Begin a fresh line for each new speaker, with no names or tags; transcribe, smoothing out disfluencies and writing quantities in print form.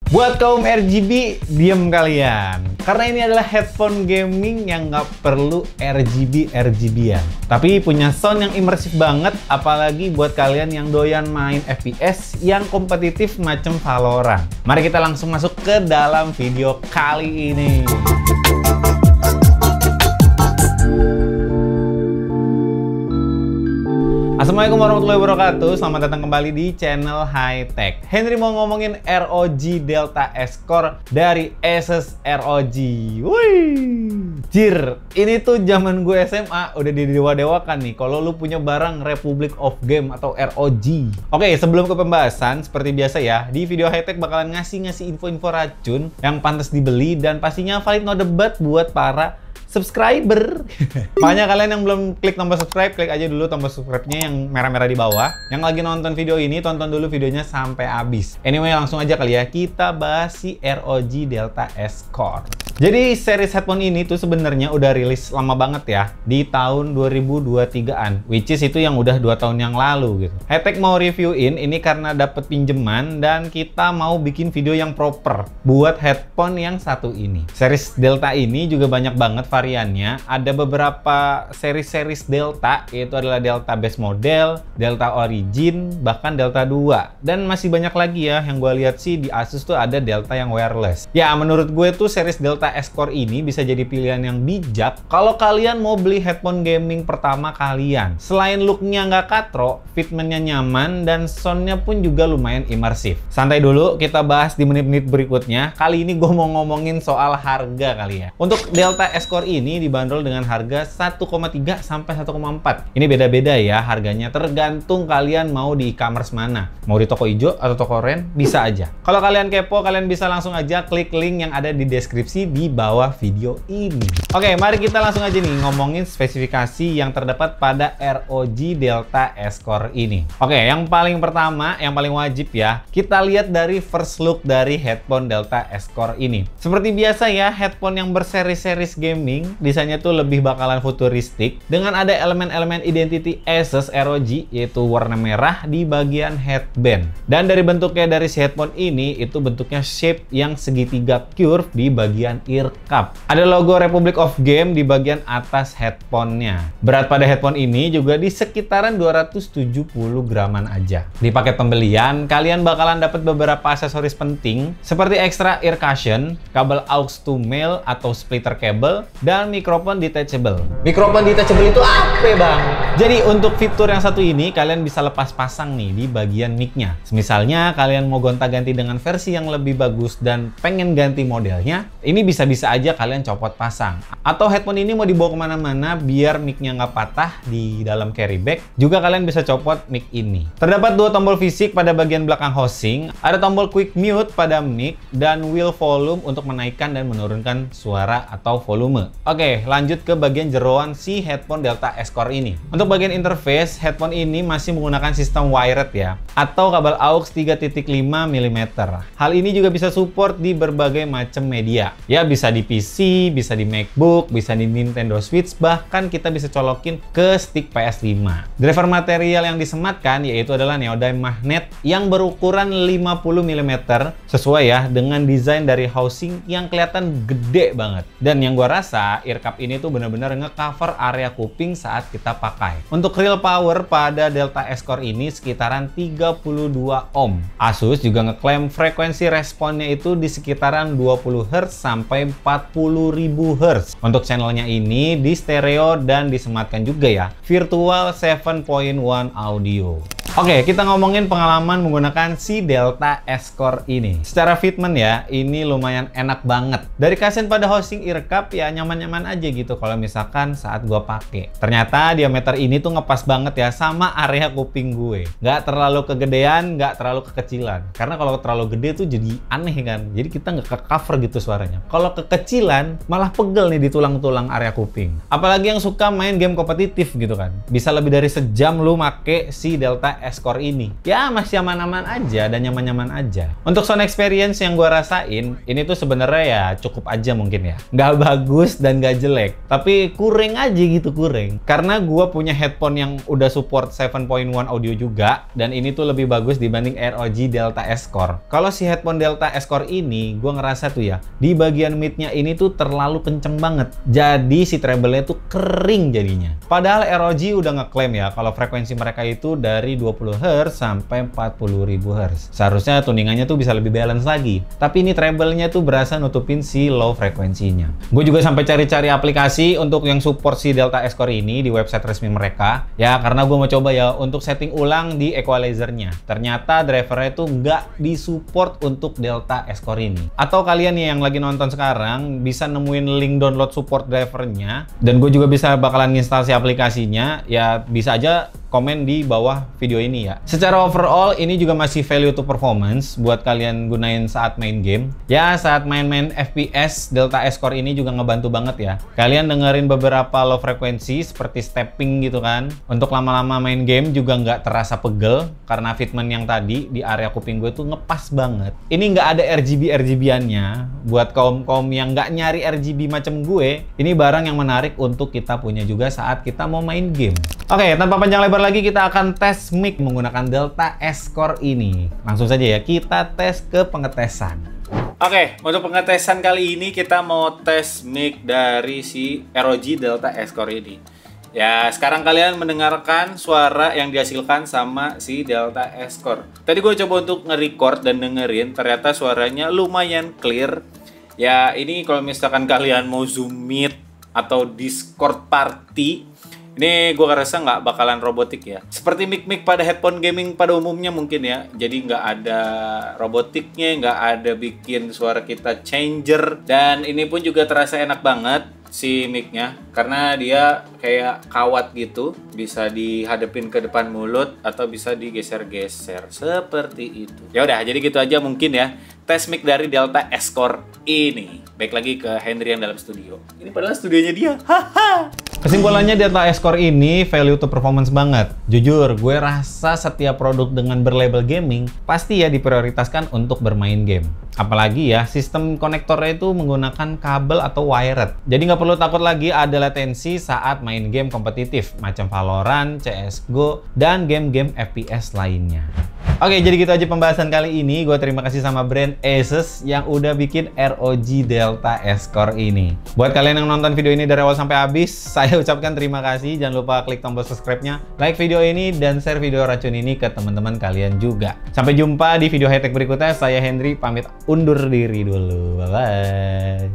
Buat kaum RGB, diem kalian. Karena ini adalah headphone gaming yang nggak perlu RGB-RGB-an. Tapi punya sound yang imersif banget, apalagi buat kalian yang doyan main FPS yang kompetitif macam Valorant. Mari kita langsung masuk ke dalam video kali ini. Assalamualaikum warahmatullahi wabarakatuh. Selamat datang kembali di channel High Tech. Henry mau ngomongin ROG Delta S Core dari Asus ROG. Wih, jir, ini tuh zaman gue SMA udah didewa-dewakan nih kalau lu punya barang Republic of Game atau ROG. Oke, sebelum ke pembahasan, seperti biasa ya, di video High Tech bakalan ngasih info-info racun yang pantas dibeli dan pastinya valid no debat buat para subscriber. Makanya kalian yang belum klik tombol subscribe, klik aja dulu tombol subscribe-nya yang merah-merah di bawah. Yang lagi nonton video ini, tonton dulu videonya sampai habis. Anyway, langsung aja kali ya, kita bahas si ROG Delta S Core. Jadi series headphone ini tuh sebenarnya udah rilis lama banget ya, di tahun 2023-an, which is itu yang udah 2 tahun yang lalu gitu. High Tech mau reviewin ini karena dapet pinjeman dan kita mau bikin video yang proper buat headphone yang satu ini. Series Delta ini juga banyak banget variannya. Ada beberapa series Delta, yaitu adalah Delta Base Model, Delta Origin, bahkan Delta 2. Dan masih banyak lagi ya, yang gue lihat sih di Asus tuh ada Delta yang wireless. Ya, menurut gue tuh series Delta S Core ini bisa jadi pilihan yang bijak kalau kalian mau beli headphone gaming pertama kalian. Selain looknya nggak katro, fitmentnya nyaman, dan soundnya pun juga lumayan imersif. Santai dulu, kita bahas di menit-menit berikutnya. Kali ini gue mau ngomongin soal harga kali ya. Untuk Delta S Core ini dibanderol dengan harga 1,3 sampai 1,4. Ini beda-beda ya harganya, tergantung kalian mau di e-commerce mana. Mau di toko hijau atau toko oranye, bisa aja. Kalau kalian kepo, kalian bisa langsung aja klik link yang ada di deskripsi di bawah video ini. Oke, mari kita langsung aja nih ngomongin spesifikasi yang terdapat pada ROG Delta S Core ini. Oke, yang paling pertama, yang paling wajib ya, kita lihat dari first look dari headphone Delta S Core ini. Seperti biasa ya, headphone yang berseri-seris gaming, desainnya tuh lebih bakalan futuristik dengan ada elemen-elemen identity Asus ROG, yaitu warna merah di bagian headband. Dan dari bentuknya dari si headphone ini, itu bentuknya shape yang segitiga curve di bagian ear cup. Ada logo Republic of Game di bagian atas headphone-nya. Berat pada headphone ini juga di sekitaran 270 graman aja. Di paket pembelian, kalian bakalan dapat beberapa aksesoris penting seperti extra ear cushion, kabel aux to male atau splitter cable, dan mikrofon detachable. Mikrofon detachable itu apa bang? Jadi untuk fitur yang satu ini, kalian bisa lepas pasang nih di bagian mic-nya. Misalnya kalian mau gonta-ganti dengan versi yang lebih bagus dan pengen ganti modelnya, ini bisa-bisa aja kalian copot pasang. Atau headphone ini mau dibawa kemana-mana biar mic-nya nggak patah di dalam carry bag, juga kalian bisa copot mic ini. Terdapat 2 tombol fisik pada bagian belakang housing, ada tombol quick mute pada mic, dan wheel volume untuk menaikkan dan menurunkan suara atau volume. Oke, lanjut ke bagian jeroan si headphone Delta S Core ini. Untuk bagian interface, headphone ini masih menggunakan sistem wired ya, atau kabel aux 3.5 mm. Hal ini juga bisa support di berbagai macam media. Ya, bisa di PC, bisa di MacBook, bisa di Nintendo Switch, bahkan kita bisa colokin ke stick PS5. Driver material yang disematkan yaitu adalah neodyme magnet yang berukuran 50 mm, sesuai ya dengan desain dari housing yang kelihatan gede banget. Dan yang gua rasa ear cup ini tuh benar-benar nge-cover area kuping saat kita pakai. Untuk real power pada Delta S Core ini sekitaran 32 ohm. Asus juga ngeklaim frekuensi responnya itu di sekitaran 20 Hz sampai 40.000 Hz. Untuk channelnya ini di stereo dan disematkan juga ya virtual 7.1 audio. Oke, kita ngomongin pengalaman menggunakan si Delta S Core ini. Secara fitment ya, ini lumayan enak banget. Dari kasen pada housing ear cup ya nyaman-nyaman aja gitu kalau misalkan saat gua pakai. Ternyata diameter ini tuh ngepas banget ya sama area kuping gue. Nggak terlalu kegedean, nggak terlalu kekecilan. Karena kalau terlalu gede tuh jadi aneh kan. Jadi kita nggak ke-cover gitu suaranya. Kalau kekecilan malah pegel nih di tulang-tulang area kuping. Apalagi yang suka main game kompetitif gitu kan. Bisa lebih dari sejam lu make si Delta S-Core ini. Ya masih aman-aman aja dan nyaman-nyaman aja. Untuk sound experience yang gue rasain, ini tuh sebenarnya ya cukup aja mungkin ya. Nggak bagus dan nggak jelek, tapi kurang aja gitu, kurang. Karena gue punya headphone yang udah support 7.1 audio juga, dan ini tuh lebih bagus dibanding ROG Delta S-Core. Kalau si headphone Delta S-Core ini, gue ngerasa tuh ya, di bagian mid-nya ini tuh terlalu kenceng banget. Jadi si treble-nya tuh kering jadinya. Padahal ROG udah ngeklaim ya, kalau frekuensi mereka itu dari 20 Hz sampai 40.000 Hz. Seharusnya tuningannya tuh bisa lebih balance lagi. Tapi ini treble-nya tuh berasa nutupin si low frekuensinya. Gue juga sampai cari-cari aplikasi untuk yang support si Delta S-Core ini di website resmi mereka. Ya, karena gue mau coba ya untuk setting ulang di equalizer-nya. Ternyata drivernya tuh nggak disupport untuk Delta S-Core ini. Atau kalian nih yang lagi nonton sekarang bisa nemuin link download support drivernya. Dan gue juga bisa bakalan install si aplikasinya. Ya, bisa aja komen di bawah video ini ya. Secara overall ini juga masih value to performance buat kalian gunain saat main game. Ya saat main-main FPS, Delta S-Core ini juga ngebantu banget ya. Kalian dengerin beberapa low frekuensi seperti stepping gitu kan. Untuk lama-lama main game juga nggak terasa pegel karena fitment yang tadi di area kuping gue tuh ngepas banget. Ini nggak ada RGB-RGB-annya. Buat kaum-kaum yang nggak nyari RGB macam gue, ini barang yang menarik untuk kita punya juga saat kita mau main game. Oke, tanpa panjang lebar lagi kita akan tes mic menggunakan Delta S-Core ini. Langsung saja ya, kita tes ke pengetesan. Oke, untuk pengetesan kali ini kita mau tes mic dari si ROG Delta S-Core ini. Ya, sekarang kalian mendengarkan suara yang dihasilkan sama si Delta S-Core. Tadi gue coba untuk nge-record dan dengerin, ternyata suaranya lumayan clear. Ya, ini kalau misalkan kalian mau Zoom Meet atau Discord Party, ini gue rasa nggak bakalan robotik ya. Seperti mic-mic pada headphone gaming pada umumnya mungkin ya. Jadi nggak ada robotiknya, nggak ada bikin suara kita changer. Dan ini pun juga terasa enak banget si mic-nya. Karena dia kayak kawat gitu. Bisa dihadapin ke depan mulut atau bisa digeser-geser. Seperti itu. Ya udah, jadi gitu aja mungkin ya. Tes mic dari Delta S-Core ini. Baik lagi ke Henry yang dalam studio. Ini padahal studionya dia. Haha. Kesimpulannya Delta S-Core ini value to performance banget. Jujur, gue rasa setiap produk dengan berlabel gaming pasti ya diprioritaskan untuk bermain game. Apalagi ya, sistem konektornya itu menggunakan kabel atau wired. Jadi nggak perlu takut lagi ada latensi saat main game kompetitif macam Valorant, CSGO, dan game-game FPS lainnya. Oke, jadi gitu aja pembahasan kali ini. Gue terima kasih sama brand Asus yang udah bikin ROG Delta S-Core ini. Buat kalian yang nonton video ini dari awal sampai habis, saya ucapkan terima kasih. Jangan lupa klik tombol subscribe-nya, like video ini, dan share video racun ini ke teman-teman kalian juga. Sampai jumpa di video high-tech berikutnya. Saya Henry, pamit undur diri dulu. Bye-bye.